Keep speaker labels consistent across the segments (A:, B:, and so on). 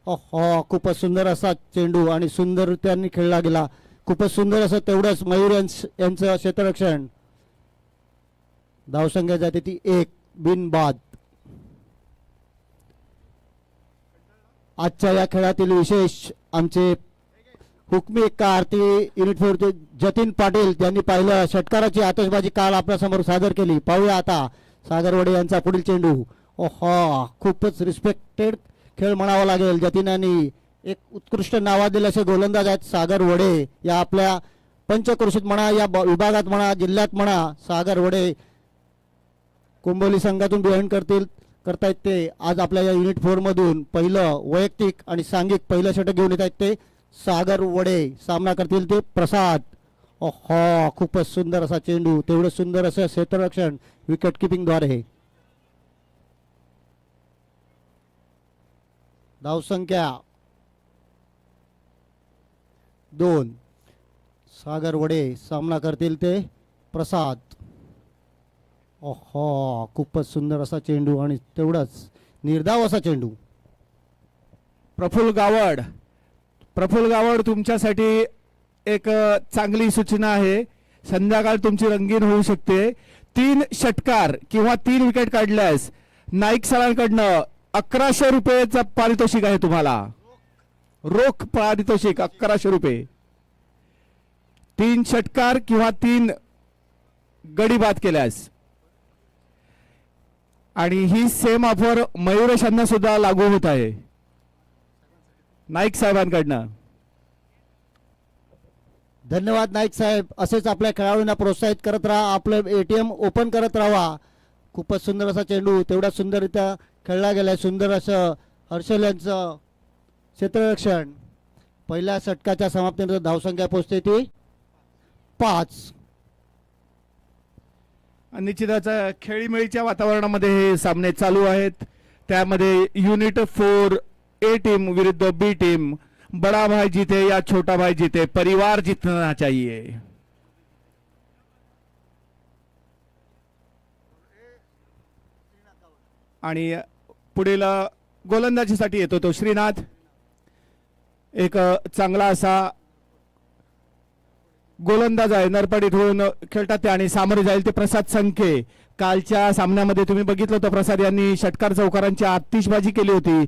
A: हो, खूपच सुंदर असा चेंडू आणि सुंदररित्याने खेळला गेला. खूपच सुंदर असं तेवढंच मयूर यांचं क्षेत्ररक्षण. धावसंख्या जाते ती 1 बिनबाद. आजच्या या खेळातील विशेष आमचे हुकमी कारती युनिट 4 जतीन पाटील त्यांनी पाहिलं षटकाराची आतषबाजी काल आपल्यासमोर सादर केली. पाहूया आता सागर वडे यांचा पुढील चेंडू. ओहो, खूपच रिस्पेक्टेड खेळ म्हणावा लागेल. जतीनांनी एक उत्कृष्ट नावाजलेले असे गोलंदाज आहेत सागर वडे. या आपल्या पंचक्रोशीत म्हणा, या विभागात म्हणा, जिल्ह्यात म्हणा, सागर वडे कुंभोली संघातून बिहाइंड करतायत ते. आज आपल्या या युनिट 4 मधून पहिलं वैयक्तिक आणि सांघिक पहिलं षटक घेऊन येत आहेत ते सागर वडे. सामना करतील ते प्रसाद. ओहो, खूपच सुंदर असा चेंडू, तेवढं सुंदर असं क्षेत्ररक्षण विकेट किपिंग द्वारे. धावसंख्या 2. सागर वडे सामना करतील ते प्रसाद. ओहो, खूपच सुंदर असा चेंडू आणि तेवढाच निर्धाव असा चेंडू.
B: प्रफुल्ल गावड तुमच्यासाठी एक चांगली सूचना आहे. संध्याकाळ तुमची रंगीन होऊ शकते. 3 षटकार किंवा 3 विकेट काढल्यास नाईक सरांकडनं 1100 रुपयाचं पारितोषिक आहे तुम्हाला. रोख पारितोषिक 1100 रुपये. 3 षटकार किंवा 3 गडी बाद केल्यास. आणि ही सेम ऑफर मयुरेश यांना सुद्धा लागू होत आहे नाईक साहेबांकडनं.
A: धन्यवाद नाईक साहेब. असेच आपल्या खेळाडूंना प्रोत्साहित करत राहा, आपलं ATM ओपन करत राहा. खूपच सुंदर असा चेंडू, तेवढा सुंदररित्या खेळला गेलाय. सुंदर असं हर्षल यांचं क्षेत्ररक्षण. पहिल्या षटकाच्या समाप्तीनंतर धावसंख्या पोहोचते ती 5.
B: निश्चितच खेळीमेळीच्या वातावरणामध्ये हे सामने चालू आहेत. त्यामध्ये युनिट 4 A टीम विरुद्ध B टीम. बड़ा भाई जीते या छोटा भाई जीते, परिवार जीतना चाहिए. आणि पुढील गोलंदाजीसाठी येतो तो श्रीनाथ. एक चांगला असा गोलंदाज आहे. नरपडीत होऊन खेळतात ते आणि सामोरे जाईल ते प्रसाद संखे. कालच्या सामन्यामध्ये तुम्ही बघितलं होतं प्रसाद यांनी षटकार चौकारांची आतिषबाजी केली होती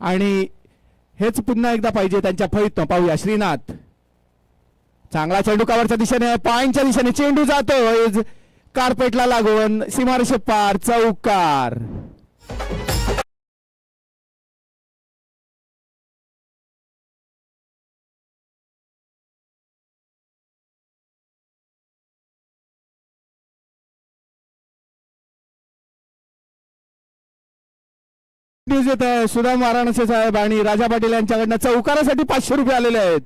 B: आणि हेच पुन्हा एकदा पाहिजे त्यांच्या फळीतनं. पाहूया श्रीनाथ. चांगला चेंडू कव्हरच्या दिशेने, पॉइंटच्या दिशेने चेंडू जातो कार्पेटला लागून सीमारेषे पार. चौकार. न्यूज येत आहे सुदाम वाराणसी साहेब आणि राजा पाटील यांच्याकडनं चौकारासाठी 500 रुपये आलेले आहेत.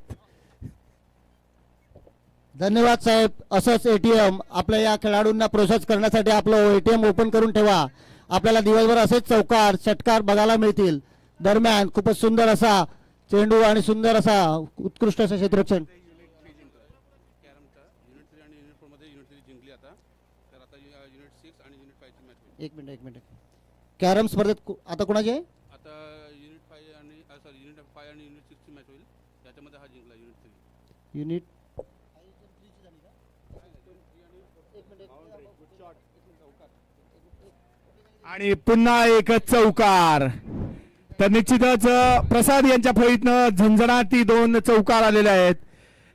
A: धन्यवाद साहेब. असंच ATM आपल्या या खेळाडूंना प्रोत्साहित करण्यासाठी आपलं ATM ओपन करून ठेवा. आपल्याला दिवसभर असेच चौकार षटकार बघायला मिळतील. दरम्यान खूपच सुंदर असा चेंडू आणि सुंदर असा उत्कृष्ट असं क्षेत्ररक्षण. एक मिनिट. कॅरम स्पर्धेत आता कोणाची आहे?
C: आता युनिट 5 आणि युनिट 5 आणि युनिट 6 ची मॅच होईल. त्याच्यामध्ये हा जिंकला युनिट 3.
A: युनिट
B: आणि पुन्हा एक चौकार. तर निश्चितच प्रसाद यांच्या फळीतनं झंझणाटी 2 चौकार आलेले आहेत.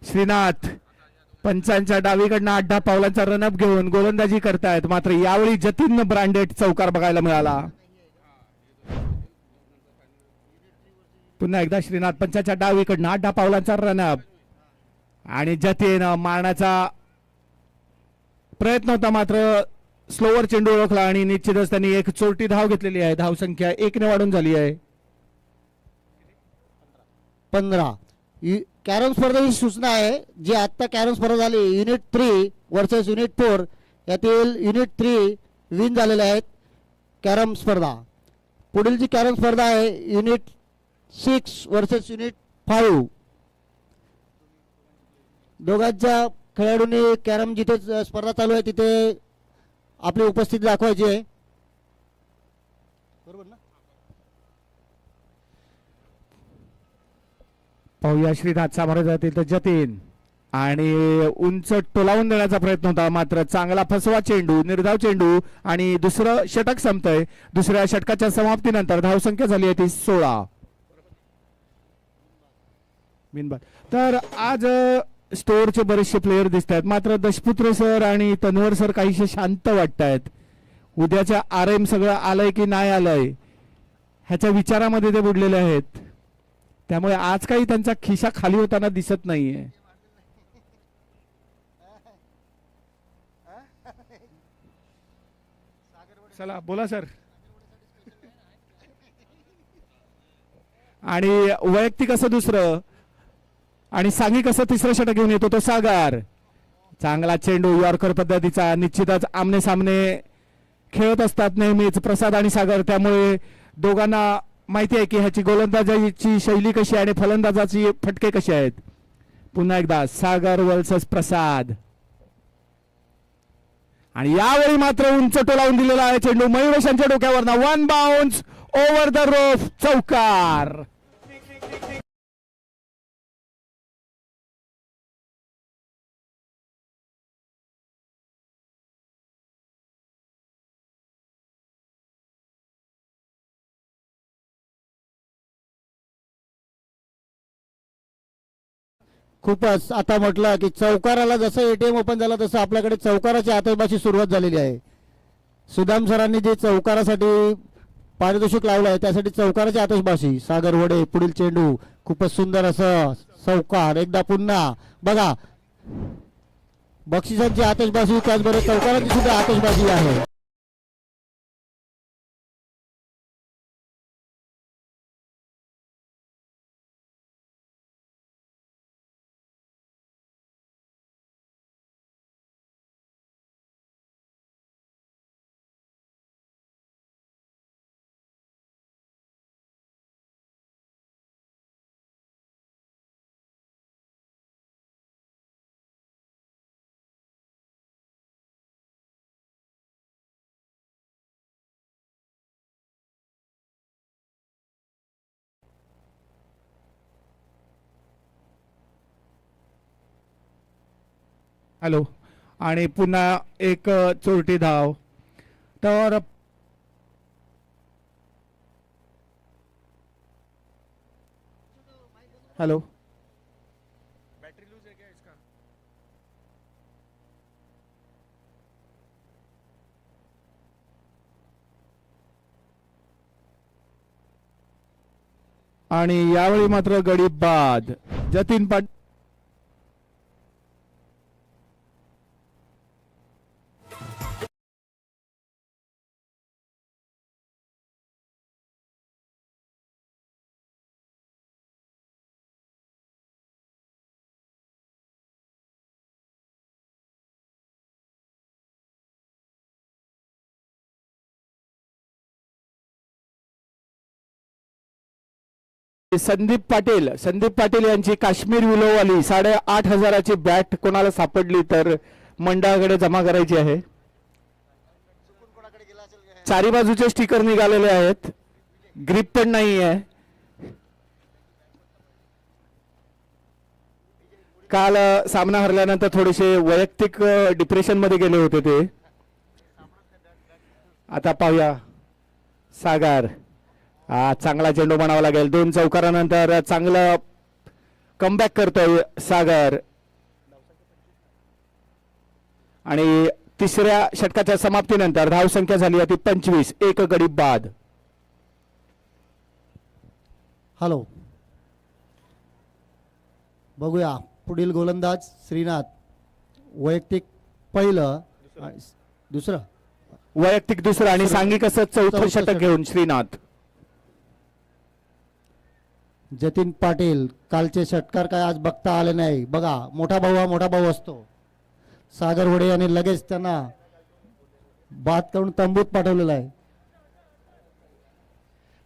B: श्रीनाथ पंचांच्या डावीकडनं 8 पावलांचा रनअप घेऊन गोलंदाजी करतायत. मात्र यावेळी जतीन ब्रँडेड चौकार बघायला मिळाला. पुन्हा एकदा श्रीनाथ पंचांच्या डावीकडनं 8 पावलांचा रनअप आणि जतीन मारण्याचा प्रयत्न होता मात्र स्लोवर चेंडू ओळखला आणि निश्चितच त्यांनी एक चोरटी धाव घेतलेली आहे. धावसंख्या 1 ने वाढून झाली आहे
A: 15. कॅरम स्पर्धेची सूचना आहे जी आता कॅरम स्पर्धा झाली युनिट 3 वर्सेस युनिट 4 यातील युनिट 3 विन झालेले आहेत कॅरम स्पर्धा. पुढील जी कॅरम स्पर्धा आहे युनिट 6 वर्सेस युनिट 5. दोघांच्या खेळाडूंनी कॅरम जिथे स्पर्धा चालू आहे तिथे आपली उपस्थिती दाखवायची आहे. बरोबर ना?
B: पाहूया श्रीनाथ सामोरे जातील तर जतीन आणि उंच टोलावून देण्याचा प्रयत्न होता, मात्र चांगला फसवा चेंडू, निर्धाव चेंडू आणि दुसरं षटक संपतंय. दुसऱ्या षटकाच्या समाप्तीनंतर धावसंख्या झाली आहे ती 16. बिनबाद. तर आज स्टोअरचे बरेचसे प्लेयर दिसत आहेत, मात्र दशपुत्र सर आणि तन्वर सर काहीसे शांत वाटत आहेत. उद्याच्या RM सगळं आलंय की नाही आलंय ह्याच्या विचारामध्ये ते बुडलेले आहेत, त्यामुळे आज काही त्यांचा खिसा खाली होताना दिसत नाहीये. चला बोला सर. आणि वैयक्तिक असं दुसरं आणि सांगी कसं तिसरं षटक घेऊन येतो तो सागर. चांगला चेंडू यॉर्कर पद्धतीचा. निश्चितच आमने सामने खेळत असतात नेहमीच प्रसाद आणि सागर, त्यामुळे दोघांना माहिती आहे की ह्याची गोलंदाजाची शैली कशी आहे आणि फलंदाजाची फटके कसे आहेत. पुन्हा एकदा सागर वर्सेस प्रसाद आणि यावेळी मात्र उंच टोलावून दिलेला आहे चेंडू मयुरेशांच्या डोक्यावर. 1 बाउन्स ओव्हर द रोफ, चौकार.
A: खूपच आता म्हटलं की चौकाराला जसं ATM ओपन झालं तसं आपल्याकडे चौकाराची आतषबाजी सुरुवात झालेली आहे. सुदाम सरांनी जे चौकारासाठी पारितोषिक लावलं आहे त्यासाठी चौकाराची आतषबाजी. सागर वडे पुढील चेंडू, खूपच सुंदर असं चौकार. एकदा पुन्हा बघा बक्षिसांची आतषबाजी, त्याचबरोबर चौकाराची सुद्धा आतषबाजी आहे.
B: हॅलो. आणि पुन्हा एक चोरटी धाव. तर हॅलो. बॅटरी लूज आहे क्या इसका? आणि यावेळी मात्र गडी बाद. जतीन पाटील संदीप पाटील यांची काश्मीर विलोवाली 8,500ची बॅट कोणाला सापडली तर मंडळाकडे जमा करायची आहे. चारी बाजूचे स्टिकर निघालेले आहेत, ग्रिप पण नाही आहे. काल सामना हरल्यानंतर थोडेसे वैयक्तिक डिप्रेशन मध्ये गेले होते ते. आता पाहूया सागर. चांगला चेंडू म्हणावा लागेल. 2 चौकारानंतर चांगलं कमबॅक करतोय सागर. आणि तिसऱ्या षटकाच्या समाप्तीनंतर धावसंख्या झाली होती 25. 1 गडी बाद.
A: हॅलो. बघूया पुढील गोलंदाज श्रीनाथ. वैयक्तिक पहिलं, दुसरं
B: वैयक्तिक दुसरं आणि सांघिक असं चौथं षटक घेऊन श्रीनाथ.
A: जतीन पाटील. कालचे षटकार काय आज बघता आले नाही. बघा मोठा भाऊ हा मोठा भाऊ असतो. सागर वडे यांनी लगेच त्यांना बाद करून तंबूत पाठवलेला आहे.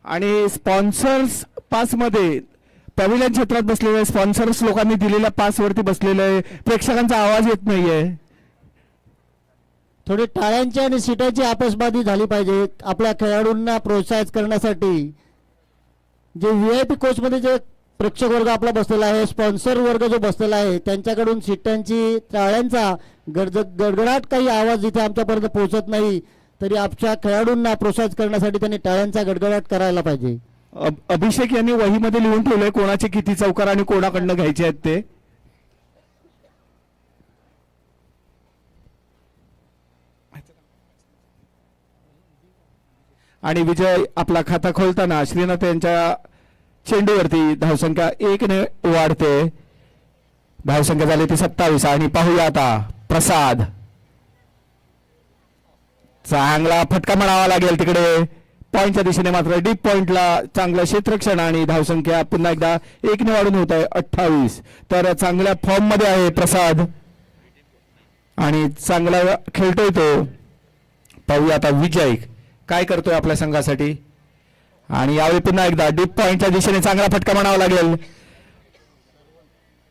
B: आणि स्पॉन्सर्स पास मध्ये पॅव्हिलियन क्षेत्रात बसलेले स्पॉन्सर्स लोकांनी दिलेल्या पास वरती बसलेले आहे. प्रेक्षकांचा आवाज येत नाहीये.
A: थोडी टाळ्यांची आणि सीटाची आपसबाजी झाली पाहिजे आपल्या खेळाडूंना प्रोत्साहित करण्यासाठी. जे VIP कोच मध्ये जे प्रेक्षक वर्ग आपला बसलेला आहे, स्पॉन्सर वर्ग जो बसलेला आहे त्यांच्याकडून शिट्ट्यांची टाळ्यांचा गडगडाट काही आवाज इथे आमच्यापर्यंत पोहोचत नाही, तरी आमच्या खेळाडूंना प्रोत्साहित करण्यासाठी त्यांनी टाळ्यांचा गडगडाट करायला पाहिजे.
B: अभिषेक यांनी वहीमध्ये लिहून ठेवलंय कोणाचे किती चौकार आणि कोणाकडनं घ्यायचे आहेत ते. आणि विजय आपला खाता खोलताना श्रीनाथ यांच्या चेंडूवरती धावसंख्या 1 ने वाढते. धावसंख्या झाली ती 27. आणि पाहूया आता प्रसाद, चांगला फटका म्हणावा लागेल तिकडे पॉइंटच्या दिशेने, मात्र डीप पॉइंटला चांगलं क्षेत्ररक्षण आणि धावसंख्या पुन्हा एकदा 1 ने वाढून होत आहे 28. तर चांगल्या फॉर्म मध्ये आहे प्रसाद आणि चांगला खेळतोय तो. पाहूया आता विजय काय करतोय आपल्या संघासाठी. आणि यावेळी पुन्हा एकदा डीप पॉइंटच्या दिशेने चांगला फटका म्हणावा लागेल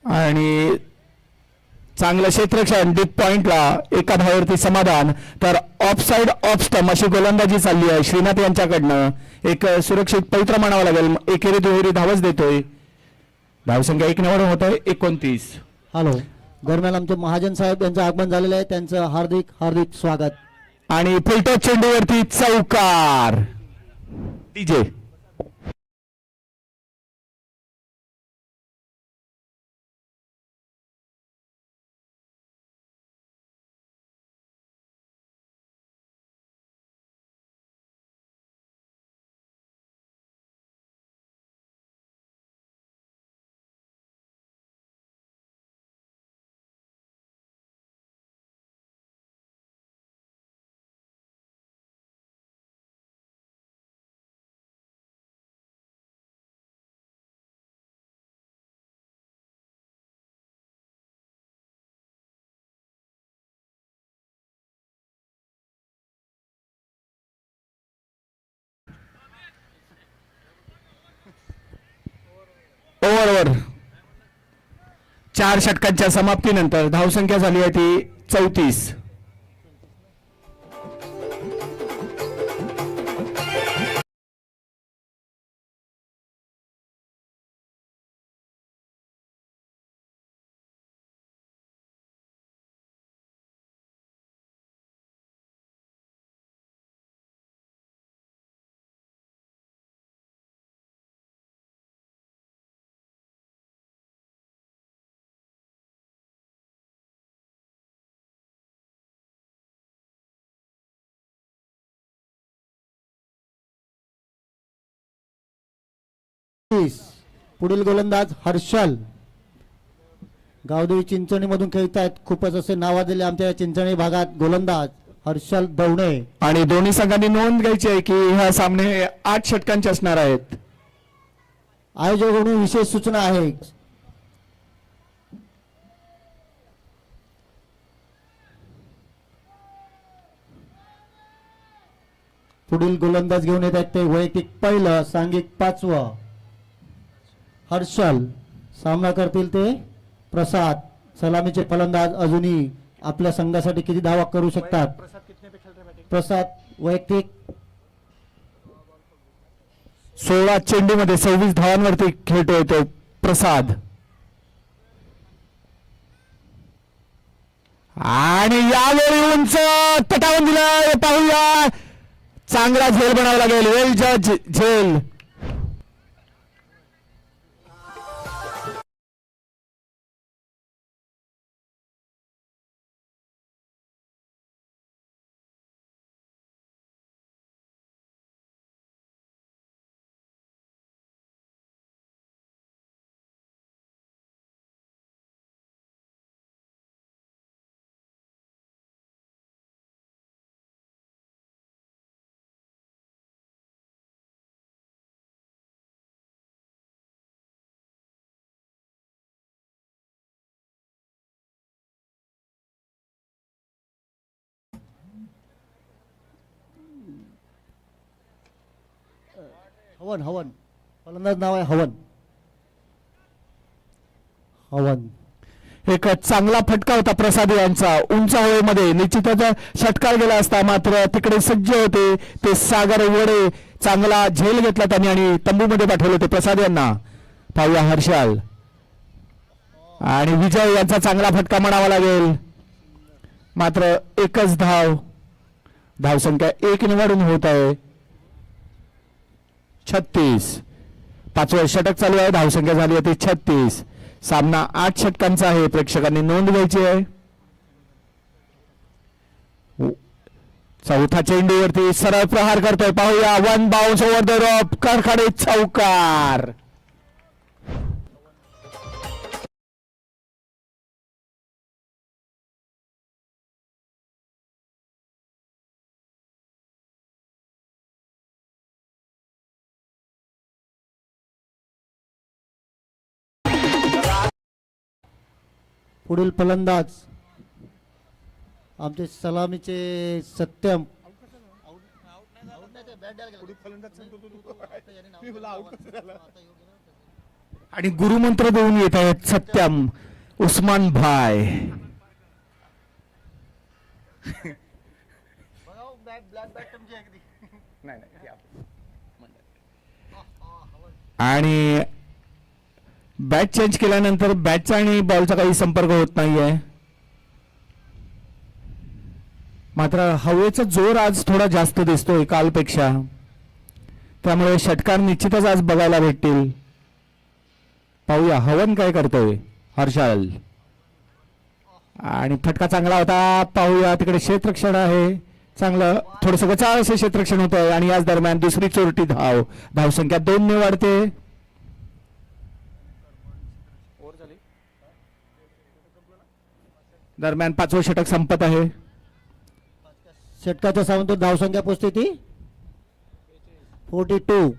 B: आणि चांगलं क्षेत्ररक्षण डीप पॉइंटला, एका धावेवरती समाधान. तर ऑफ साइड ऑफ स्टंप अशी गोलंदाजी चालली आहे श्रीनाथ यांच्याकडनं. एक सुरक्षित पवित्र म्हणावं लागेल, एकेरी दुहेरी धावच देतोय. धावसंख्या 1 ने वाढून होत आहे 29.
A: हॅलो, दरम्यान आमचे महाजन साहेब यांचं आगमन झालेलं आहे, त्यांचं हार्दिक हार्दिक स्वागत.
B: आणि फुलटॉस चेंडूवरती चौकार. डीजे ओव्हरवर 4 षटकांच्या समाप्तीनंतर धावसंख्या झाली आहे ती 34.
A: पुढील गोलंदाज हर्षल, गावदेवी चिंचणी मधून खेळतायत. खूपच असे नावाजलेले आमच्या चिंचणी भागात गोलंदाज हर्षल दवणे.
B: आणि दोन्ही संघांनी नोंद घ्यायची आहे की हा सामने 8 षटकांचे असणार आहेत.
A: आयोजकांकडून विशेष सूचना आहे. पुढील गोलंदाज घेऊन येत आहेत ते वैयक्तिक पहिलं, सांघिक 5वं. हर्षल सामना करतील ते प्रसाद. सलामीचे फलंदाज अजूनही आपल्या संघासाठी किती धावा करू शकतात. प्रसाद वैयक्तिक
B: 16 चेंडूमध्ये 26 धावांवरती खेळतोय तो प्रसाद. आणि यावेळी उंच तटावून दिलाय. पाहूया, चांगला झेल बनावा लागेल. वेल जज झेल.
A: हवन हवन फलंदाज नाव आहे हवन. हवन
B: एक चांगला फटका होता प्रसाद यांचा उंच हवेमध्ये. निश्चितच षटकार गेला असता, मात्र तिकडे सज्ज होते ते सागर वडे. चांगला झेल घेतला त्यांनी आणि तंबूमध्ये पाठवले होते प्रसाद यांना. पाहूया हर्षल आणि विजय यांचा चांगला फटका म्हणावा लागेल. मात्र एकच धावसंख्या 1 निवडून होत आहे. 36. 5वं षटक चालू आहे. धावसंख्या झाली आहे 36. सामना 8 षटकांचा आहे. प्रेक्षकांनी नोंद घ्यायची आहे. चौथा चेंडूवरती सरळ प्रहार करतोय. पाहूया वन बाउन्स ओव्हर द रॉप. कडकडीत चौकार.
A: पुढील फलंदाज आमचे सलामीचे सत्यम.
B: आणि गुरुमंत्र देऊन येत आहेत सत्यम उस्मान भाई. आणि बॅट चेंज केल्यानंतर बॅटचा आणि बॉलचा काही संपर्क होत नाहीये. मात्र हवेचा जोर आज थोडा जास्त दिसतोय कालपेक्षा. त्यामुळे षटकार निश्चितच आज बघायला भेटतील. पाहूया हवन काय करतोय हर्षल. आणि फटका चांगला होता. पाहूया तिकडे क्षेत्ररक्षण आहे. चांगलं थोडस बचाव असे क्षेत्ररक्षण होत आहे. आणि याच दरम्यान दुसरी चोरटी धावसंख्या 2 ने वाढते. दरम्यान 5वं षटक संपत आहे.
A: षटकाच्या सामन्यात धावसंख्या पोहोचते ती 42.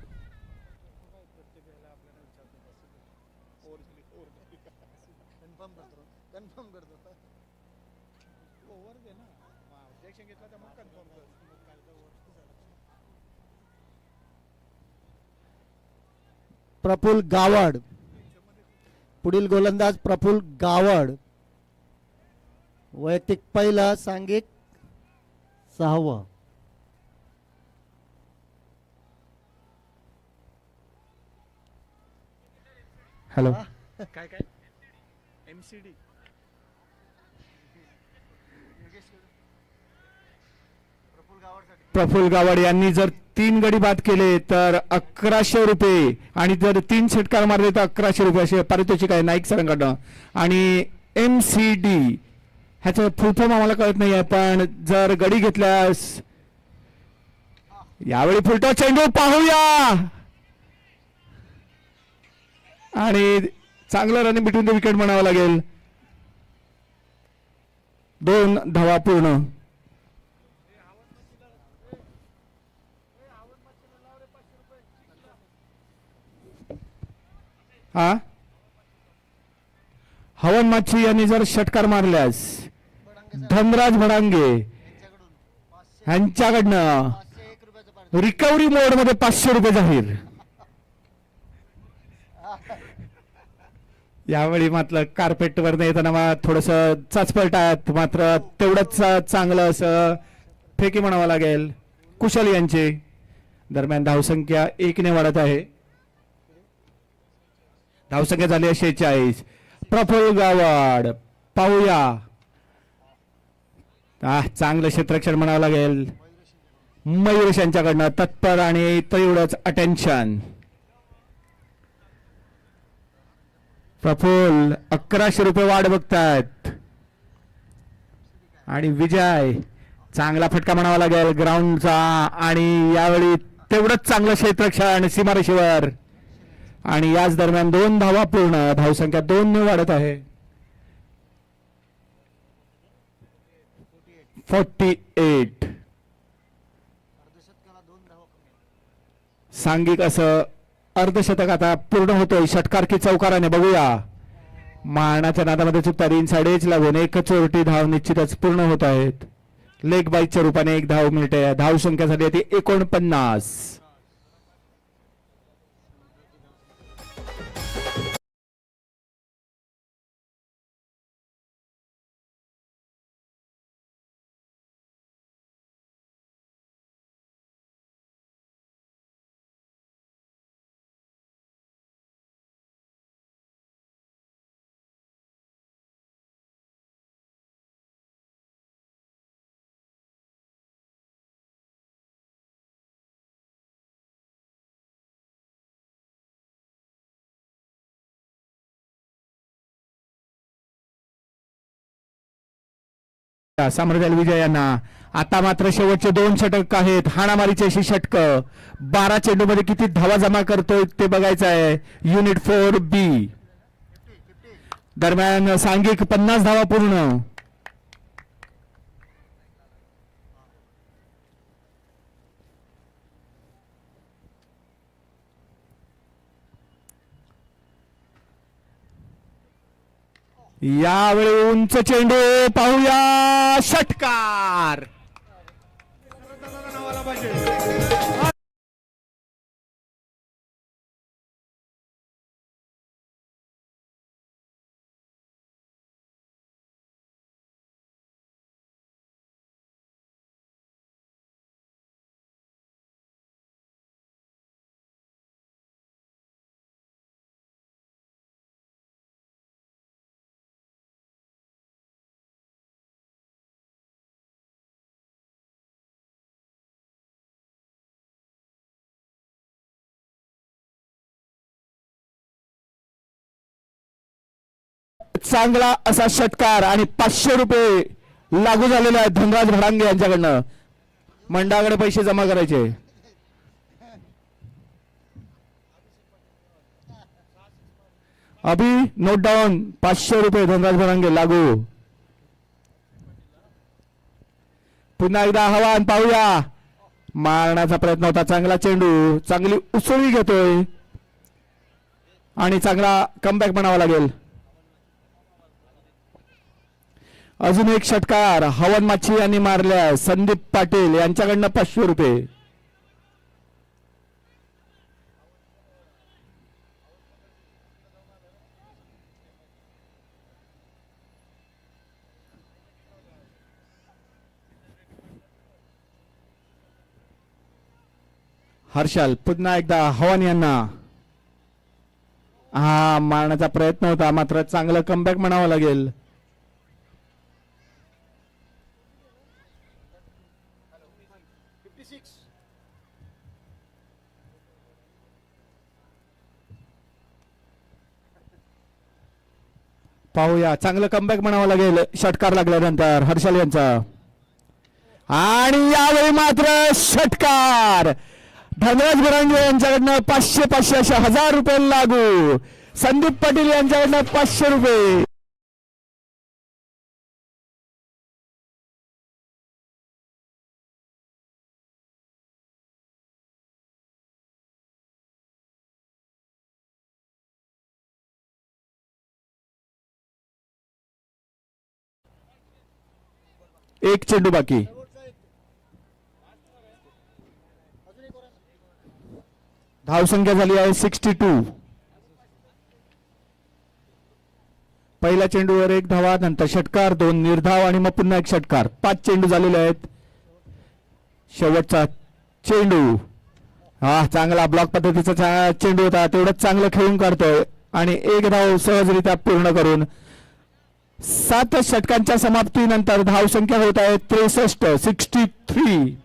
A: प्रफुल्ल गावड. पुढील गोलंदाज प्रफुल्ल गावड. वैयक्तिक पहिला, सांघिक 6वं.
B: हॅलो
D: काय MCD
B: प्रफुल्ल गावड यांनी जर 3 गडी बाद केले तर 1100 रुपये आणि जर 3 षटकार मारले तर 1100 रुपये असे पारितोषिक आहे नाईक सरांकडनं. आणि MCD ह्याचं फुल फॉर्म आम्हाला कळत नाही आहे, पण जर गडी घेतल्यास यावेळी फुलटॉस चेंडू पाहूया आणि चांगलं रनिंग बिटवीन द विकेट म्हणावं लागेल. 2 धावा पूर्ण. हा हवन माछी यांनी जर षटकार मारल्यास धनराज भडांगे यांच्याकडनं रिकव्हरी मोड मध्ये 500 रुपये जाहीर. यावेळी मात्र कार्पेट वर येताना थोडस चाचपलटात मात्र तेवढंच चांगलं असं फेकी म्हणावं लागेल कुशल यांचे. दरम्यान धावसंख्या 1 ने वाढत आहे. धावसंख्या झाली 46. प्रफुल्ल गावड पाहूया चांगलं क्षेत्ररक्षण म्हणावं लागेल मयुरेश यांच्याकडनं तत्पर आणि तेवढंच अटेन्शन. प्रफुल्ल 1100 रुपये वाढ बघतात आणि विजय चांगला फटका म्हणावा लागेल ग्राउंडचा आणि यावेळी तेवढंच चांगलं क्षेत्ररक्षण सीमारेषेवर आणि याच दरम्यान 2 धावा पूर्ण. धावसंख्या 2 ने वाढत आहे. 48. सांघिक असं अर्धशतक आता पूर्ण होतोय षटकार की चौकाराने. बघूया मारण्याच्या नादामध्ये चुकता 3 साइड एज लागून 1 चोरटी धाव निश्चितच पूर्ण होत आहेत. लेग बाईकच्या रूपाने 1 धाव मिळते. धावसंख्या झाली ती 49. सामर्थ्याल विजय यांना. आता मात्र शेवटचे 2 षटक आहेत. हाणामारीची अशी षटक. 12 चेंडू मध्ये किती धावा जमा करतोय ते बघायचं आहे. युनिट 4B दरम्यान सांघिक 50 धावा पूर्ण. यावेळी उंच चेंडू पाहूया. षटकार. चांगला असा षटकार आणि 500 रुपये लागू झालेले आहेत धनराज भडांगे यांच्याकडनं. मंडळाकडे पैसे जमा करायचे. अभि नोट डाऊन 500 रुपये धनराज भडांगे लागू. पुन्हा एकदा आव्हान पाहूया. मारण्याचा प्रयत्न होता. चांगला चेंडू. चांगली उसळी घेतोय आणि चांगला कमबॅक म्हणावा लागेल. अजून एक षटकार हवन माची यांनी मारल्या. संदीप पाटील यांच्याकडनं 500 रुपये. हर्षल पुन्हा एकदा हवन यांना. हा मारण्याचा प्रयत्न होता मात्र चांगलं कमबॅक म्हणावं लागेल. पाहूया. चांगलं कमबॅक म्हणावं लागेल षटकार लागल्यानंतर हर्षल यांचा. आणि यावेळी मात्र षटकार. धनराज भडांगे यांच्याकडनं 500 असे 1000 रुपये लागू. संदीप पाटील यांच्याकडनं 500 रुपये. एक चेंडू बाकी. धावसंख्या झाली आहे 62. पहिल्या चेंडूवर 1 धावा, नंतर षटकार, 2 निर्धाव आणि मग पुन्हा 1 षटकार. 5 चेंडू झालेले आहेत. शेवटचा चेंडू. हा चांगला ब्लॉक पद्धतीचा चेंडू होता. तेवढंच चांगलं खेळून काढतोय आणि 1 धाव सहजरित्या पूर्ण करून 7 षटकांच्या समाप्तीनंतर धावसंख्या होत आहे 63.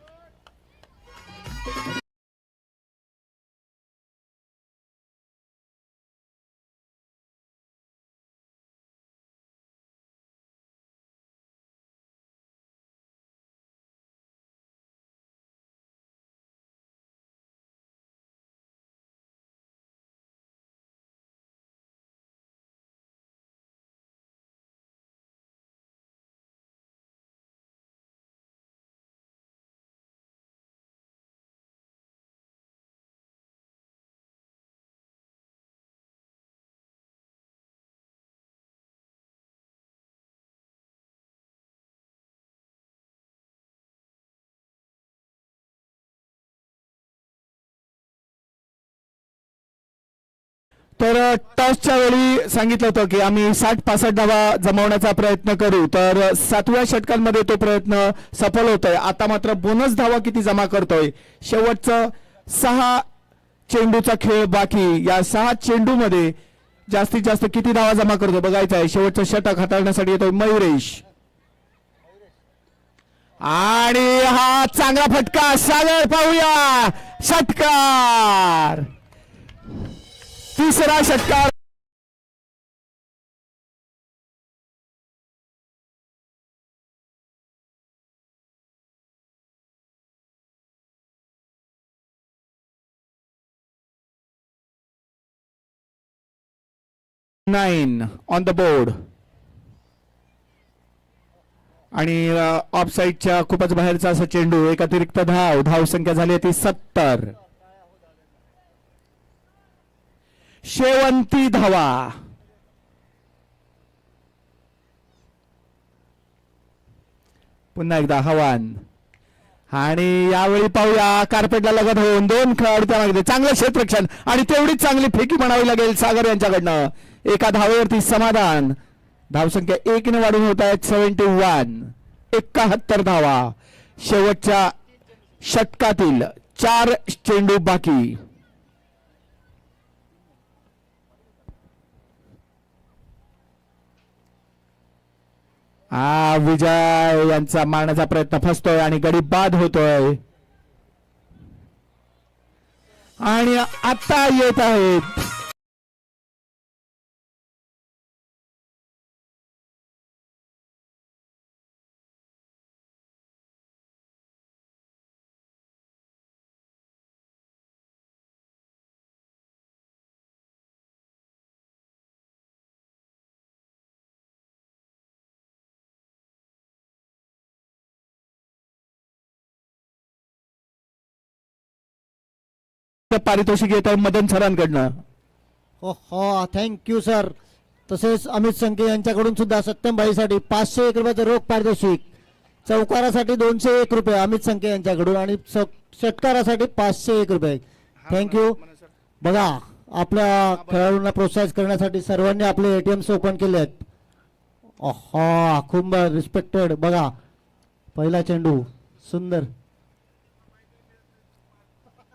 B: तर टॉसच्या वेळी सांगितलं होतं की आम्ही 60-65 धावा जमवण्याचा प्रयत्न करू. तर 7व्या षटकांमध्ये तो प्रयत्न सफल होतोय. आता मात्र बोनस धावा किती जमा करतोय. शेवटचं 6 चेंडूचा खेळ बाकी. या 6 चेंडूमध्ये जास्तीत जास्त किती धावा जमा करतो बघायचं आहे. शेवटचं षटक हाताळण्यासाठी येतोय मयुरेश. आणि हा चांगला फटका. सागर पाहूया. षटकार. 3रा षटकार. 9 ऑन द बोर्ड. आणि ऑफ साईडच्या खूपच बाहेरचा असा चेंडू. एक अतिरिक्त धाव संख्या झाली ती 70. शेवंती धावा. पुन्हा एकदा आव्हान. आणि यावेळी पाहूया कार्पेटला लगत होऊन 2 खेळाडू त्यामध्ये चांगलं क्षेत्ररक्षण आणि तेवढीच चांगली फेकी म्हणावी लागेल सागर यांच्याकडनं. एका धावेवरती समाधान. धावसंख्या 1 ने वाढून होत आहेत 71. 71 धावा. शेवटच्या षटकातील 4 चेंडू बाकी. विजय यांचा मारण्याचा प्रयत्न फसतोय आणि गडी बाद होतोय. आणि आता येत आहेत पारितोषिक येत आहे मदन सरांकडनं.
A: हो थँक्यू सर. तसेच अमित संके यांच्याकडून सुद्धा सत्यमभाईसाठी 501 रुपयाचं रोख पारितोषिक. चौकारासाठी 201 रुपये अमित संके यांच्याकडून आणि षटकारासाठी 501 रुपये. थँक्यू. बघा आपल्या खेळाडूंना प्रोत्साहित करण्यासाठी सर्वांनी आपले ATMs ओपन केले आहेत. खूप रिस्पेक्टेड. बघा पहिला चेंडू सुंदर.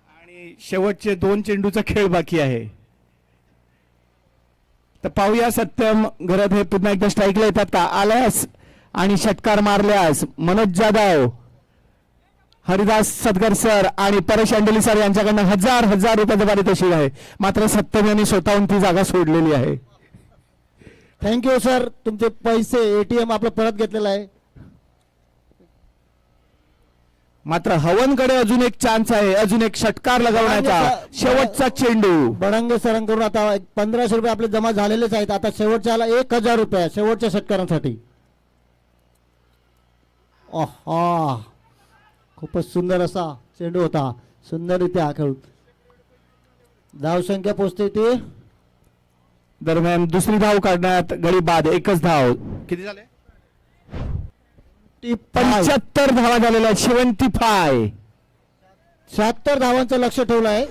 B: आणि शेवटचे 2 चेंडूचा खेळ बाकी आहे. तर पाहूया सत्यम घरात हे पुन्हा एकदा स्ट्राईकला येतात का. आल्यास आणि षटकार मारल्यास मनोज जाधव, हरिदास सदगर सर आणि परेश अंडोली सर यांच्याकडनं 1000 रुपयाचं पारितोषिक आहे. मात्र सत्यम यांनी स्वतःहून ती जागा सोडलेली आहे.
A: Thank you sir. तुमचे पैसे ATM आपलं परत घेतलेलं आहे.
B: मात्र हवनकडे अजून एक चान्स आहे. अजून एक षटकार लगावण्याचा. शेवटचा चेंडू.
A: बडंगे सरांकडून आता 1500 रुपये आपले जमा झालेलेच आहेत. आता शेवटच्याला 1000 रुपये शेवटच्या षटकारांसाठी. खूपच सुंदर असा चेंडू होता. सुंदररित्या खेळून धावसंख्या पोहोचते ती.
B: दरम्यान दुसरी धाव काढण्यात गडी बाद. एकच धाव. किती झाले. 75 धावा झालेल्या आहेत. 75.
A: 76 धावांचं लक्ष ठेवलं आहे.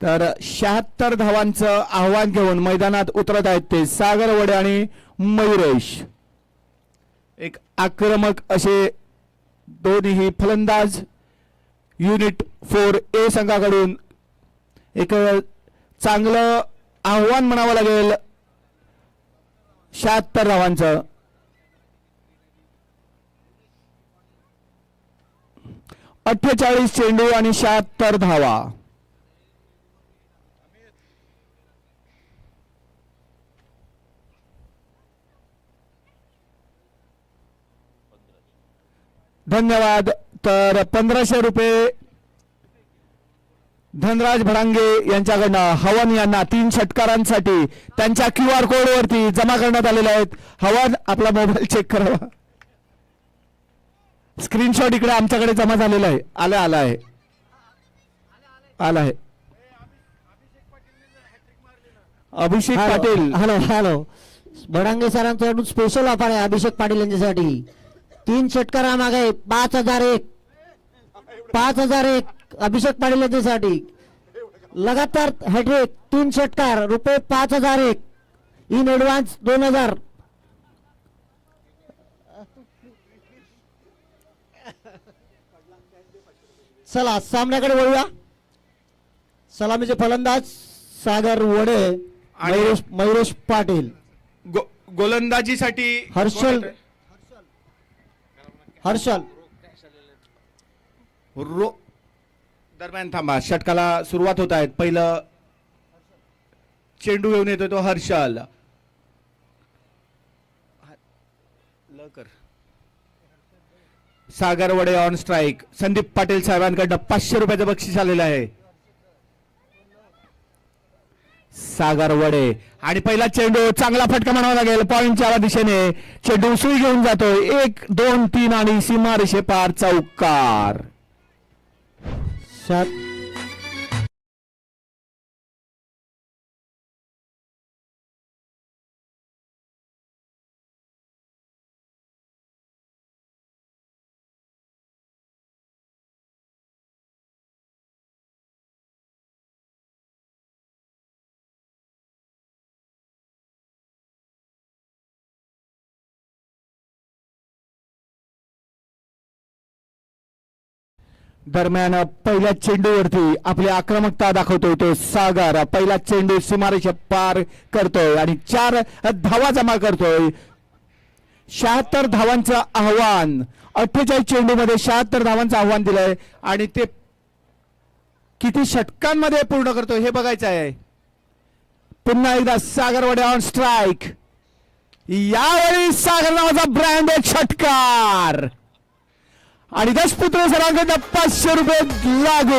B: तर 76 धावांचं आव्हान घेऊन मैदानात उतरत आहेत ते सागर वडे आणि मयुरेश. एक आक्रमक असे दोन्ही फलंदाज युनिट 4A संघाकडून एक चांगलं आव्हान म्हणावं लागेल 76 धावांचं. 48 चेंडू आणि 76 धावा. धन्यवाद. तर 1500 रुपये धनराज भडांगे यांच्याकडनं हवन यांना 3 षटकारांसाठी त्यांच्या QR कोड वरती जमा करण्यात आलेले आहेत. हवन आपला मोबाईल चेक करावा. स्क्रीनशॉट इकडे आमच्याकडे जमा झालेला आहे. आला आहे. अभिषेक पाटील.
A: हॅलो भडांगे सरांच्याकडून स्पेशल ऑफर आहे अभिषेक पाटील यांच्यासाठी. 3 षटकारामागे 5001 अभिषेक पाटील यांच्यासाठी. लगातार हॅट्रिक 3 षटकार रुपये 5001 इन ऍडव्हान्स 2000. चला सामन्याकडे वळूया. सलामीचे फलंदाज सागर वडे, मयुरेश पाटील.
B: गोलंदाजीसाठी
A: हर्षल
B: दरम्यान थांबा. षटकाला सुरुवात होत आहेत. पहिलं चेंडू घेऊन येतोय तो हर्षल. सागर वडे ऑन स्ट्राईक. संदीप पाटील साहेबांकडनं 500 रुपयाचं बक्षीस आलेलं आहे. सागर वडे आणि पहिला चेंडू चांगला फटका म्हणावा लागेल. पॉइंटच्या दिशेने चेंडू सुई घेऊन जातोय. 1 2 3 आणि सीमारेषे पार चौकार. दरम्यान पहिल्या चेंडूवरती आपली आक्रमकता दाखवतोय तो सागर. पहिला चेंडू सीमारेषा पार करतोय आणि 4 धावा जमा करतोय. 76 धावांचं आव्हान. 48 चेंडूमध्ये 76 धावांचं आव्हान दिलंय आणि ते किती षटकांमध्ये पूर्ण करतोय हे बघायचं आहे. पुन्हा एकदा सागर वडे ऑन स्ट्राईक. यावेळी सागर नावाचा ब्रँड एक षटकार आणि दशपुत्र सरांकडे 500 रुपये लागू.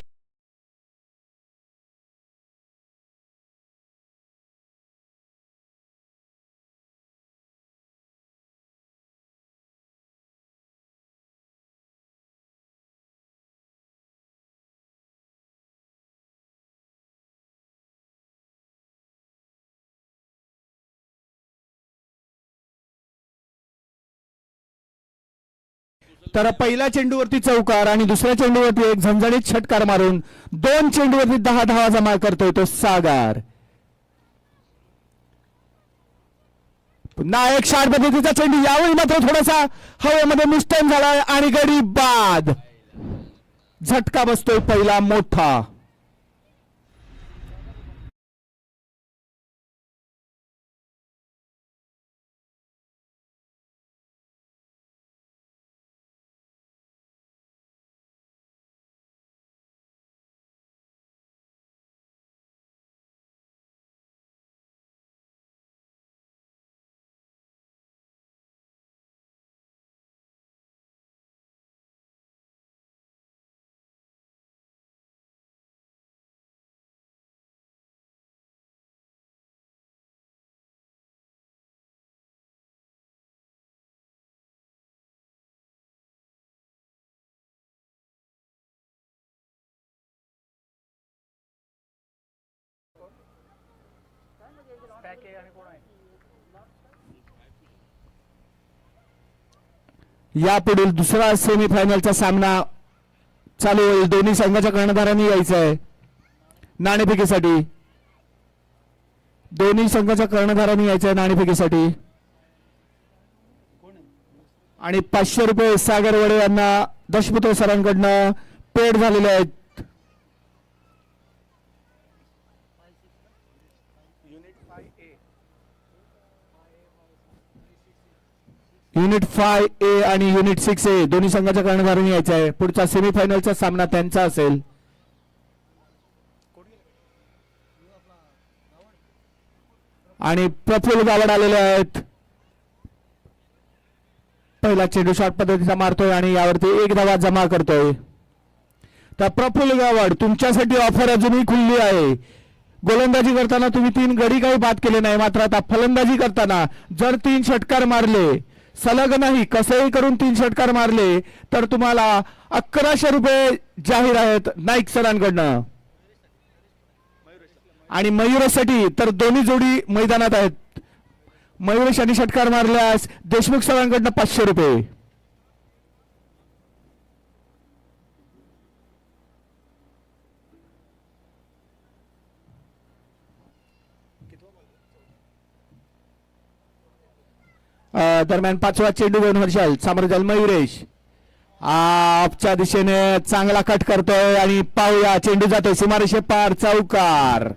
B: तर पहिल्या चेंडूवरती चौकार आणि दुसऱ्या चेंडूवरती एक झणझणीत षटकार मारून 2 चेंडूवरती 10 धावा जमा करतोय तो सागर. पुन्हा एक शार्ट पद्धतीचा चेंडू. यावेळी मात्र थोडासा हवेमध्ये मिस्टेक झालाय आणि गडी बाद. झटका बसतोय पहिला मोठा. यापुढील दुसरा सेमीफायनलचा सामना चालू होईल. दोन्ही संघाच्या कर्णधारांनी यायचं आहे. नाणेफेकीसाठी. दोन्ही संघाच्या कर्णधारांनी यायचं आहे नाणेफेकीसाठी. आणि 500 रुपये सागर वडे यांना दशपतो सरांकडनं पेड झालेले आहेत. युनिट 5A आणि युनिट 6A दोन्ही संघाच्या कर्णधारांनी यायचं आहे. पुढचा सेमीफायनलचा सामना त्यांचा असेल. आणि प्रफुल्ल गावड आलेले आहेत. पहिला चेंडू शॉट पद्धतीचा मारतोय आणि यावरती एक धावा जमा करतोय. तर प्रफुल्ल गावड, तुमच्यासाठी ऑफर अजूनही खुल्ली आहे. गोलंदाजी करताना तुम्ही 3 गडी काही बाद केले नाही, मात्र आता फलंदाजी करताना जर 3 षटकार मारले, सलग नाही कसंही करून 3 षटकार मारले, तर तुम्हाला 1100 रुपये जाहीर आहेत नाईक सरांकडनं. आणि मयुरेशसाठी तर दोन्ही जोडी मैदानात आहेत. मयुरेश यांनी षटकार मारल्यास देशमुख सरांकडनं 500 रुपये. दरम्यान 5वा चेंडू घेऊन हर्षल सामोरं मयुरेश आपच्या दिशेने चांगला कट करतोय आणि पाहूया चेंडू जातोय सीमारेषे पार, चौकार.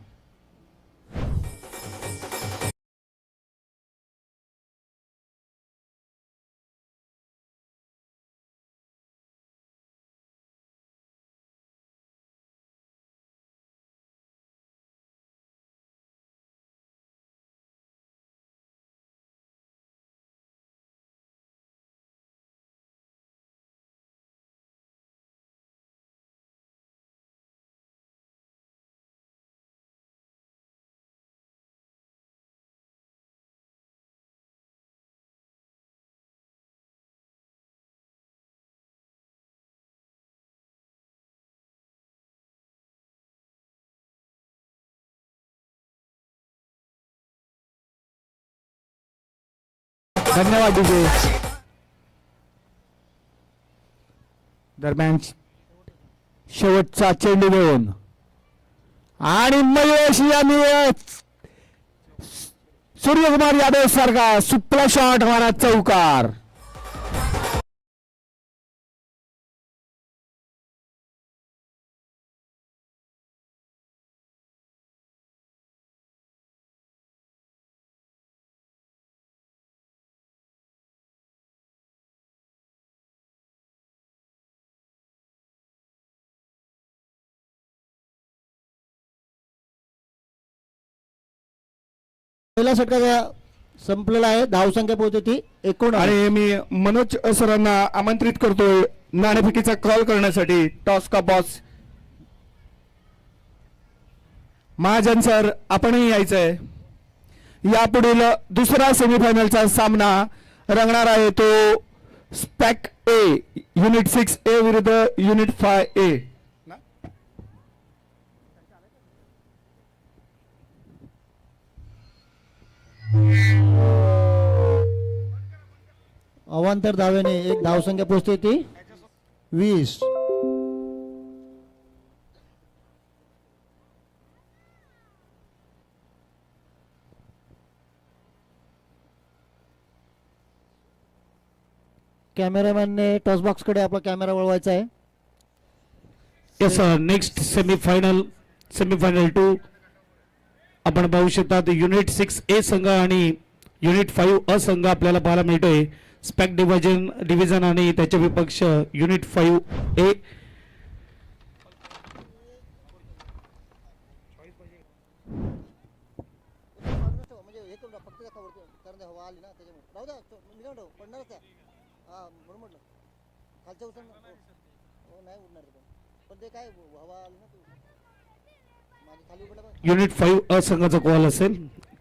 B: धन्यवाद डीजे. दरम्यान शेवटचा चेंडू घेऊन आणि महेश यांनी सूर्यकुमार यादव सारखा सुपला शॉट मारा, चौकार.
A: पहिला षटकार संपलेला आहे. धावसंख्या पोहोचते ती 19.
B: आणि मी मनोज सरांना आमंत्रित करतोय नाणेफेकीचा कॉल करण्यासाठी. टॉस का बॉस महाजन सर, आपणही यायचंय. यापुढील दुसरा सेमीफायनलचा सामना रंगणार आहे तो स्पॅक ए युनिट 6A विरुद्ध युनिट 5A.
A: अवांतर धावेने एक धावसंख्या पोहोचते ती 20. कॅमेरामॅनने टॉस बॉक्स कडे आपला कॅमेरा वळवायचा आहे.
E: येस सर, नेक्स्ट सेमीफायनल 2 आपण पाहू शकतात. युनिट 6A संघ आणि युनिट 5A संघ आपल्याला पाहायला मिळतोय. स्पॅक डिव्हिजन आणि त्याचे विपक्ष युनिट 5A. युनिट 5A संघाचा कॉल असेल.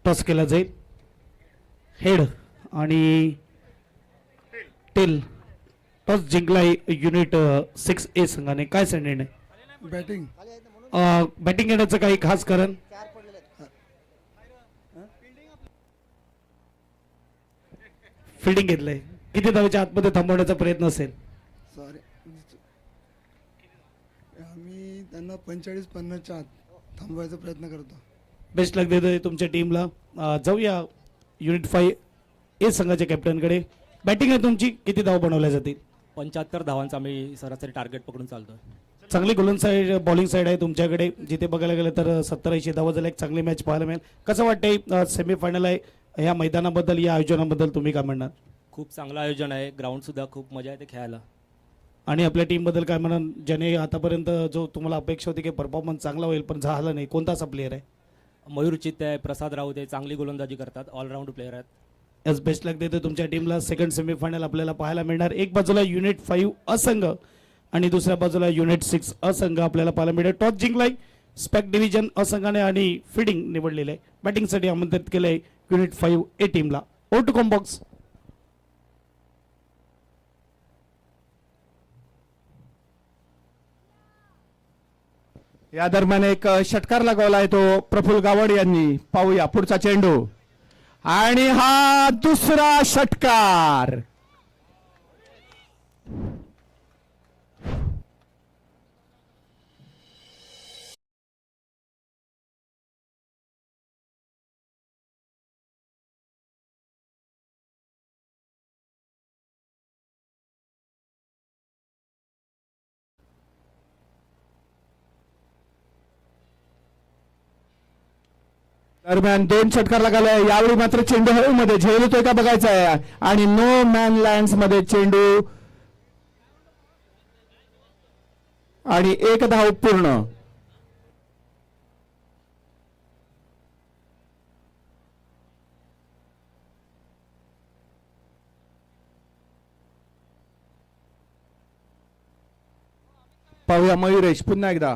E: टॉस केला जाईल. हेड आणि टेल. टॉस जिंकलाय युनिट 6A संघाने. काय सर निर्णय?
F: बॅटिंग
E: बॅटिंग घेण्याचं काही खास कारण? फिल्डिंग घेतलंय. किती धावेच्या आतमध्ये थांबवण्याचा प्रयत्न असेल?
F: सॉरी, आम्ही त्यांना 45-50च्या आत. थांबवायचा प्रयत्न करतो.
E: बेस्ट लक देतोय तुमच्या टीमला. जाऊया युनिट 5 ए संघाच्या कॅप्टनकडे. बॅटिंग आहे तुमची, किती धाव बनवल्या जातील?
G: 75 धावांचा आम्ही सरासरी टार्गेट पकडून चालतोय.
E: चांगली गोलंदाज साईड बॉलिंग साईड आहे तुमच्याकडे, जिथे बघायला गेलं तर 70-80 धावा झाल्या. एक चांगली मॅच पाहायला मिळेल. कसं वाटतंय सेमीफायनल आहे, ह्या मैदानाबद्दल या आयोजनाबद्दल तुम्ही काय म्हणणार?
G: खूप चांगलं आयोजन आहे, ग्राउंड सुद्धा खूप मजा येते खेळायला.
E: आणि आपल्या टीमबद्दल काय म्हणाल, ज्याने आतापर्यंत जो तुम्हाला अपेक्षा होती की परफॉर्मन्स चांगला होईल पण झाला नाही, कोणता असा प्लेअर आहे?
G: मयूर चित्ते आहे, प्रसाद राऊत आहे, चांगली गोलंदाजी करतात, ऑलराऊंड प्लेअर आहेत.
E: याच बेस्ट लक देतो तुमच्या टीमला. सेकंड सेमीफायनल आपल्याला पाहायला मिळणार. एक बाजूला युनिट 5 असंघ आणि दुसऱ्या बाजूला युनिट 6 असंघ आपल्याला पाहायला मिळेल. टॉस जिंकलाय स्पॅक डिव्हिजन असंघाने आणि फिडिंग निवडलेलं आहे. बॅटिंगसाठी आमंत्रित केलंय युनिट 5 ए टीमला. ओ टू कॉम्बॉक्स.
B: या दरम्यान एक षटकार लगावला आहे तो प्रफुल्ल गावड यांनी. पाहूया पुढचा चेंडू आणि हा दुसरा षटकार. दरम्यान 2 षटकार लागले. यावेळी मात्र चेंडू हवेमध्ये झेलतोय का बघायचा आहे आणि नो मॅन लँड्स मध्ये चेंडू आणि 1 धाव पूर्ण. पाहूया मयुरेश पुन्हा एकदा.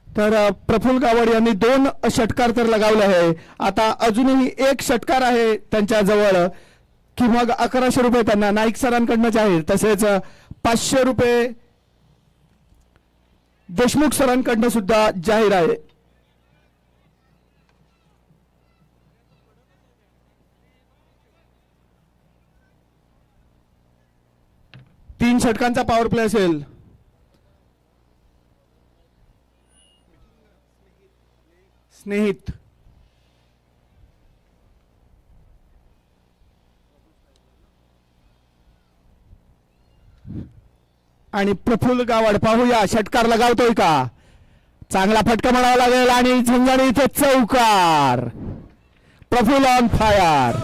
B: तर प्रफुल्ल गावड यांनी 2 षटकार तर लगावले आहे. आता अजूनही 1 षटकार आहे त्यांच्या जवळ की मग 1100 रुपये त्यांना नाईक सरांकडनं जाहीर, तसेच 500 रुपये देशमुख सरांकडनं सुद्धा जाहीर आहे. तीन षटकांचा पॉवर प्ले असेल. स्नेहित आणि प्रफुल्ल गावड. पाहूया षटकार लगावतोय का. चांगला फटका म्हणावा लागेल आणि झंझाणी इथे चौकार. Praful on fire.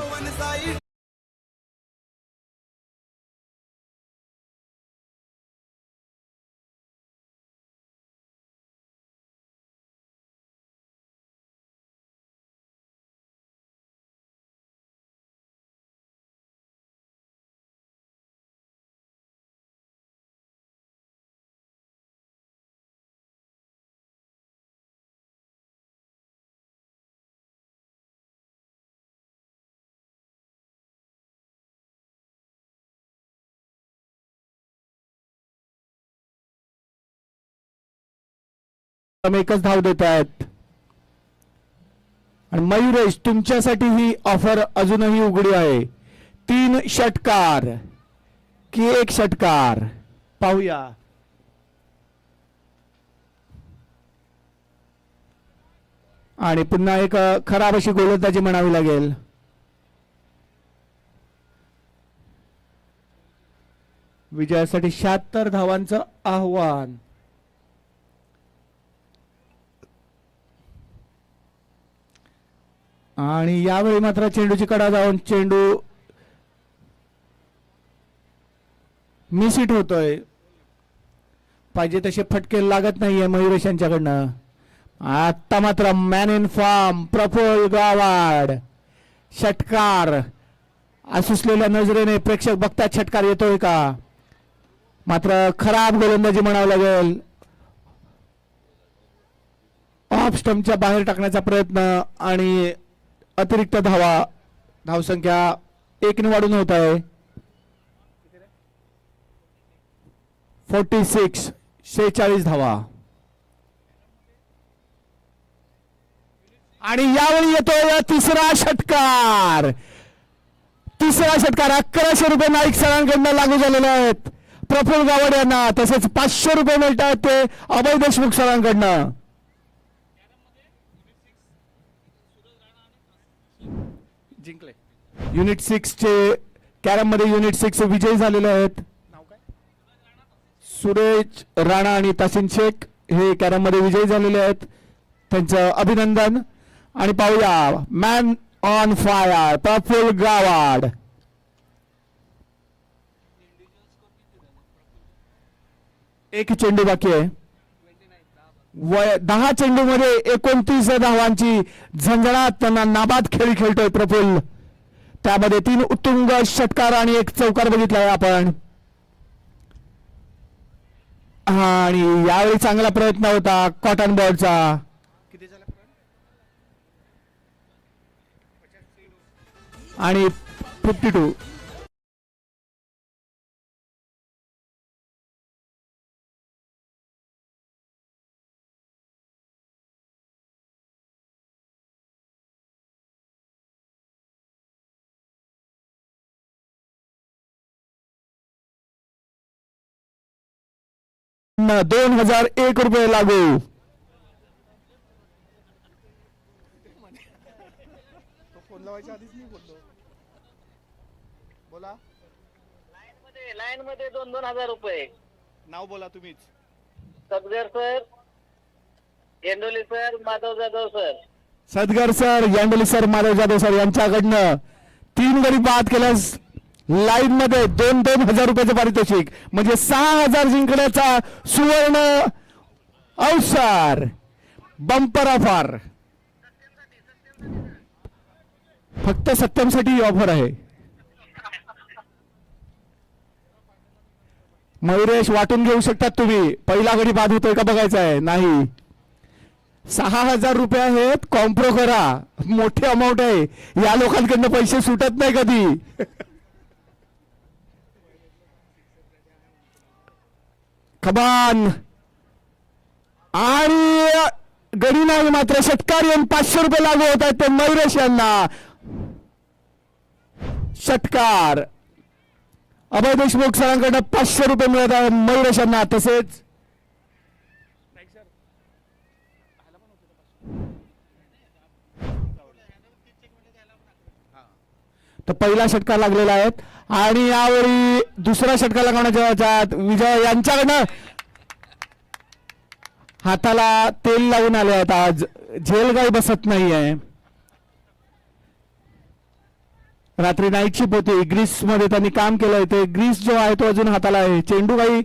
B: एकच धाव देत आहेत आणि मयुरेश तुमच्यासाठी ही ऑफर अजूनही उघडी आहे. 3 षटकार की 1 षटकार. पाहूया. आणि पुन्हा एक खराब अशी गोलंदाजी म्हणावी लागेल. विजयासाठी 76 धावांचं आव्हान. आणि यावेळी मात्र चेंडूची कडा जाऊन चेंडू मिसहिट होतोय. पाहिजे तसे फटके लागत नाहीये मयुरेश यांच्याकडनं. आता मात्र man in form Praful Gawad. षटकार असुसलेल्या नजरेने प्रेक्षक बघतात षटकार येतोय का. मात्र खराब गोलंदाजी म्हणावं लागेल. ऑफ स्टंपच्या बाहेर टाकण्याचा प्रयत्न आणि अतिरिक्त धावसंख्या 1 ने वाढून होत आहे. 46. 46 धावा. आणि यावेळी येतोय तिसरा षटकार. 1100 रुपये नाईक सरांकडनं लागू झालेले आहेत प्रफुल्ल गावड यांना. तसेच 500 रुपये मिळत आहेत ते अभय देशमुख सरांकडनं.
D: जिंकले.
B: युनिट 6 चे कॅरम मध्ये युनिट 6 विजयी झालेले आहेत.
D: नाव काय?
B: सुरेश राणा आणि तासिन शेख हे कॅरम मध्ये विजयी झालेले आहेत. त्यांचं अभिनंदन. आणि पाहूया man on fire Praful Gawad. एक चेंडू बाकी आहे. 10 चेंडू मध्ये 29 धावांची झंझणाट. त्यांना नाबाद खेळ खेळतोय प्रफुल्ल. त्यामध्ये 3 उत्तुंग षटकार आणि 1 चौकार बघितलाय आपण. आणि यावेळी चांगला प्रयत्न होता कॉटन बॉलचा.
D: किती झाला?
B: आणि 52. $2001 रुपये लागू.
D: तो फोन लावायच्या आधीच मी बोललो. बोला.
F: लाईन मध्ये 2,000 रुपये.
D: नाव बोला तुम्हीच.
F: Sadgar sir, Yendoli sir, Madhav Jadhav sir.
B: Sadgar sir, Yandoli sir, Madhav Jadhav sir यांच्याकडनं 3 गडी बाद केल्यास लाईन मध्ये 2,000 रुपयाचं पारितोषिक म्हणजे 6,000 जिंकण्याचा सुवर्ण अवसर. Bumper offer. फक्त सत्यमसाठी ही ऑफर आहे. मयुरेश वाटून घेऊ शकतात तुम्ही. पहिला गडी बाद होतोय का बघायचा आहे. नाही. 6,000 रुपये आहेत. कॉम्प्रो करा. मोठी अमाऊंट आहे. या लोकांकडनं पैसे सुटत नाही कधी. कबान. आणि गडी नाही मात्र षटकार येऊन 500 रुपये लागू होत आहेत ते मयुरेश यांना. षटकार अभय देशमुख सरांकडनं 500 रुपये मिळत आहे मयुरेश यांना. तसेच तर पहिला षटकार लागलेला आहे. आणि यावेळी दुसरा षटकार लागवण्याच्या विजय यांच्याकडनं हाताला तेल लावून आले आहेत. आज झेल काही बसत नाहीये. रात्री नाईट शिप होती. ग्रीस मध्ये त्यांनी काम केलंय. ते ग्रीस जो आहे तो अजून हाताला आहे. चेंडू काही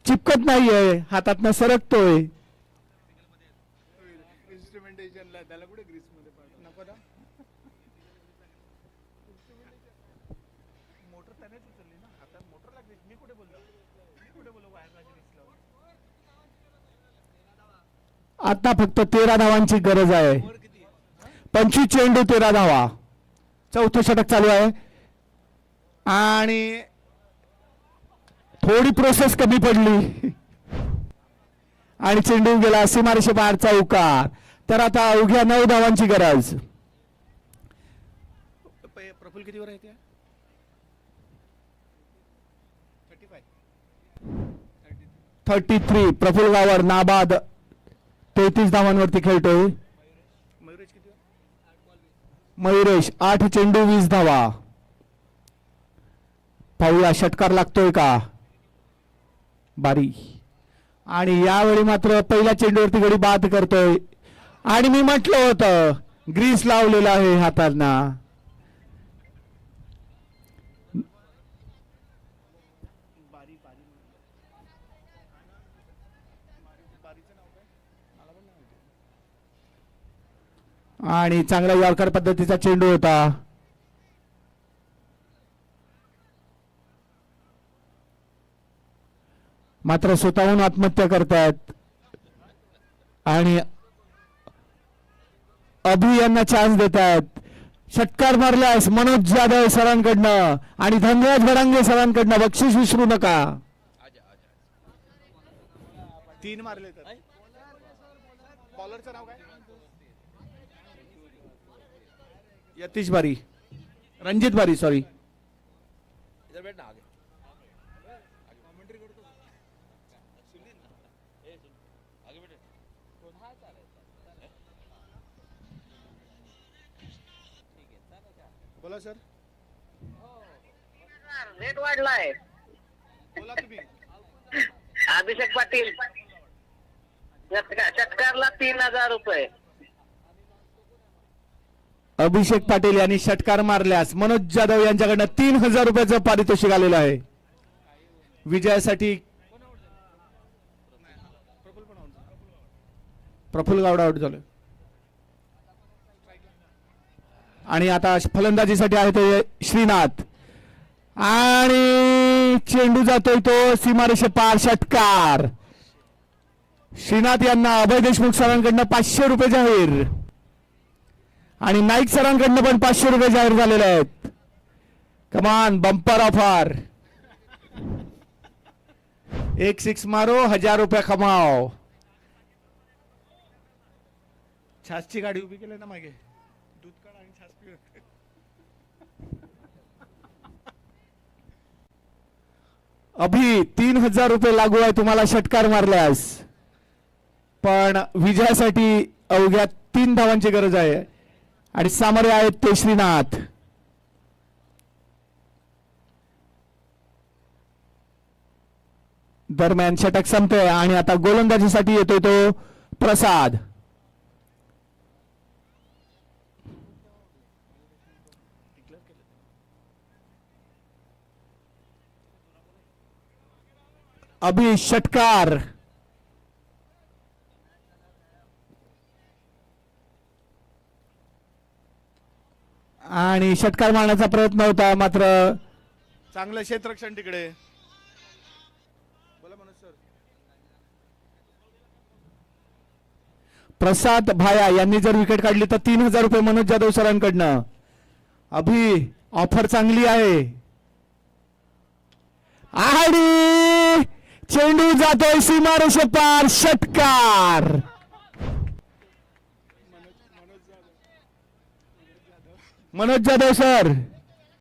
B: चिपकत नाहीये. हातातनं सरकतोय.
D: इन्स्ट्रुमेंटेशनला त्याला कुठे ग्रीस मध्ये नको ना. मोटर त्यानेच उचलली ना. आता मोटरला ग्रीस. मी कुठे बोललो वायरला ग्रीस लावून.
B: आता फक्त 13 धावांची गरज आहे. 25 चेंडू 13 धावा. चौथं षटक चालू आहे. आणि थोडी प्रोसेस कमी पडली आणि चेंडू गेला सीमारेषे बाहेरचा उकार. तर आता अवघ्या 9 धावांची गरज.
D: प्रफुल्ल कितीवर आहे त्या?
B: 33. प्रफुल्ल गावड नाबाद 33 धावांवरती खेळतोय.
D: मयुरेश कितीवर?
B: मयुरेश 8 चेंडू 20 धावा. पाहूया षटकार लागतोय का. बारी. आणि यावेळी मात्र पहिल्या चेंडूवरती गडी बाद करतोय. आणि मी म्हटलं होतं ग्रीस लावलेला आहे हातांना. आणि चांगला यॉर्कर पद्धतीचा चेंडू होता. मात्र स्वतःहून आत्महत्या करतायत. आणि अभि यांना चान्स देत आहेत. षटकार मारल्यास मनोज जाधव सरांकडनं आणि धनराज भडांगे सरांकडनं बक्षीस विसरू नका.
D: 3 मारले तर बॉलरचं नाव काय?
B: यतीश बारी, रणजित बारी, सॉरी.
D: बोला सर.
F: रेट वाढलाय.
D: बोला तुम्ही.
F: अभिषेक पाटील षटकारला 3,000 रुपये.
B: अभिषेक पाटील यांनी षटकार मारल्यास मनोज जाधव यांच्याकडनं 3,000 रुपयाचं पारितोषिक आलेलं आहे. विजयासाठी प्रफुल्ल गावडा आउट झालं. आणि आता फलंदाजीसाठी आहे ते श्रीनाथ, आणि चेंडू जातोय तो सीमारेषे पार. षटकार. श्रीनाथ यांना अभय देशमुख सरांकडनं 500 रुपये जाहीर, आणि नाईक सरांकडनं पण 500 रुपये जाहीर झालेले आहेत. कमान बंपर ऑफर. 1 6 मारो, 1000 रुपये कमाओ.
D: छासची गाडी उभी केली ना मागे, दूध काढ आणि छास पिऊ.
B: अभि 3,000 रुपये लागू आहे तुम्हाला षटकार मारल्यास, पण विजयासाठी अवघ्या 3 धावांची गरज आहे, आणि सामोरे आहेत ते श्रीनाथ. दरम्यान षटक संपतोय आणि आता गोलंदाजीसाठी येतोय तो प्रसाद. अभि षटकार. आणि षटकार मारण्याचा प्रयत्न होता, मात्र
D: चांगलं क्षेत्ररक्षण तिकडे. बोला मनोज सर.
B: प्रसाद भाया यांनी जर विकेट काढली तर 3,000 रुपये मनोज जाधव सरांकडनं. अभि ऑफर चांगली आहे, आणि चेंडू जातोय सीमारेषे पार. षटकार. मनोज जाधव सर.